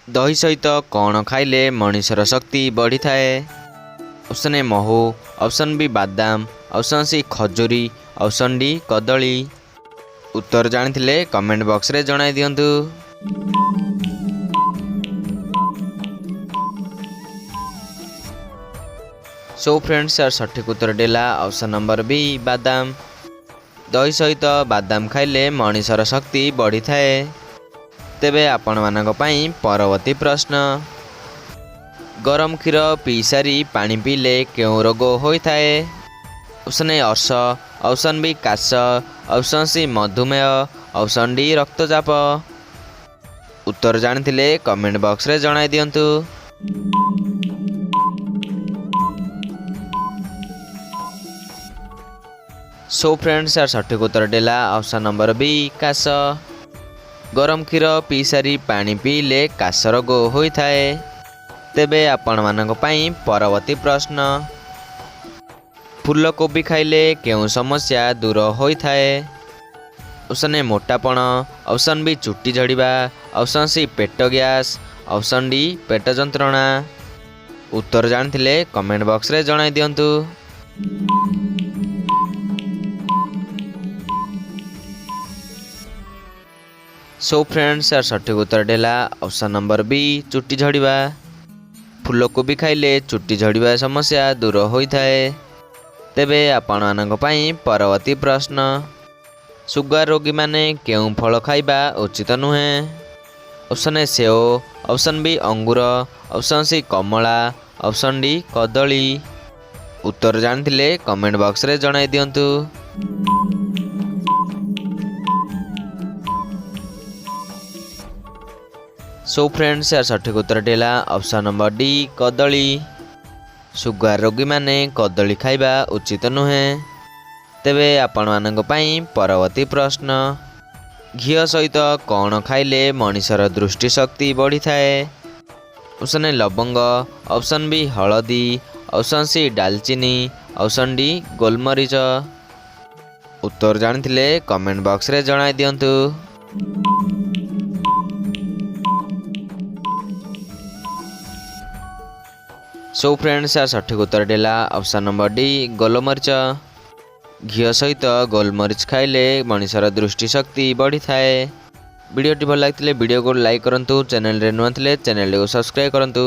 दही सहित कौन खाइले मनिषर शक्ति बढ़ी थाए। ऑप्शन ए महू, ऑप्शन बी बादाम, ऑप्शन सी खजूरी, ऑप्शन डी कदली। उत्तर जानिथिले कमेंट बॉक्स रे जणाई दियंतु। सो फ्रेंड्स यार सठिक उत्तर देला ऑप्शन नंबर बी बादाम। दही सहित बादाम खाइले मनिषर शक्ति बढ़ी थाए। तेबे आपण मानक पई परवर्ती प्रश्न। गरम क्षीर पी सारी पानी पीले केउं रोग होई थाए। ऑप्शन ए अर्श, ऑप्शन बी काश, ऑप्शन सी मधुमेह, ऑप्शन डी रक्तचाप। उत्तर जानिथिले कमेंट बॉक्स रे जणाई दियंतु। सो फ्रेंड्स यार सठिक उत्तर देला ऑप्शन नंबर बी काश। गरम क्षीर पी सारी पानी पीले काश रोग होई थाए। तेबे आपण मानक पई परवर्ती प्रश्न। फूलकोबी खाइले केउं समस्या दूर होई थाए। ऑप्शन ए मोटापण, ऑप्शन बी चुट्टी झड़िबा, ऑप्शन सी पेट गैस, ऑप्शन डी पेट जंत्रणा। उत्तर जानिथिले कमेंट बॉक्स रे जणाई दियंतु। सो फ्रेंड्स यार सठिक उत्तर देला ऑप्शन नंबर बी चुट्टी झड़िबा। फूलकोबी खाइले चुट्टी झड़िबा समस्या दूर होई थाए। तेबे आपण मानक पई परवर्ती प्रश्न। सुगर रोगी माने केउं फल खाइबा उचित नुहे। ऑप्शन ए सेव, ऑप्शन बी अंगूर, ऑप्शन सी कमला, ऑप्शन डी कदली। उत्तर जानिथिले कमेंट बॉक्स रे जणाई दियंतु। सो फ्रेंड्स यार सठिक उत्तर देला ऑप्शन नंबर डी कदली। सुगर रोगी माने कदली खाइबा उचित नुहे। तेबे आपण मानक पई परवर्ती प्रश्न। घी सहित कौन खाइले मनिषर दृष्टि शक्ति बढ़ी थाए। ऑप्शन ए लवंग, ऑप्शन बी हलदी, ऑप्शन सी डालचीनी, ऑप्शन डी गोलमरीच। उत्तर जानिथिले कमेंट बॉक्स रे जणाई दियंतु। सो फ्रेंड्स यार सठिक उत्तर देला ऑप्शन नंबर डी गोलमरीच। घी सहित गोलमरीच खाइले मनिषर दृष्टि शक्ति बढ़ी थाए। वीडियोटी भल लगिथिले वीडियो को लाइक करंतु। चैनल रे नुआ थिले चैनल को सब्सक्राइब करंतु।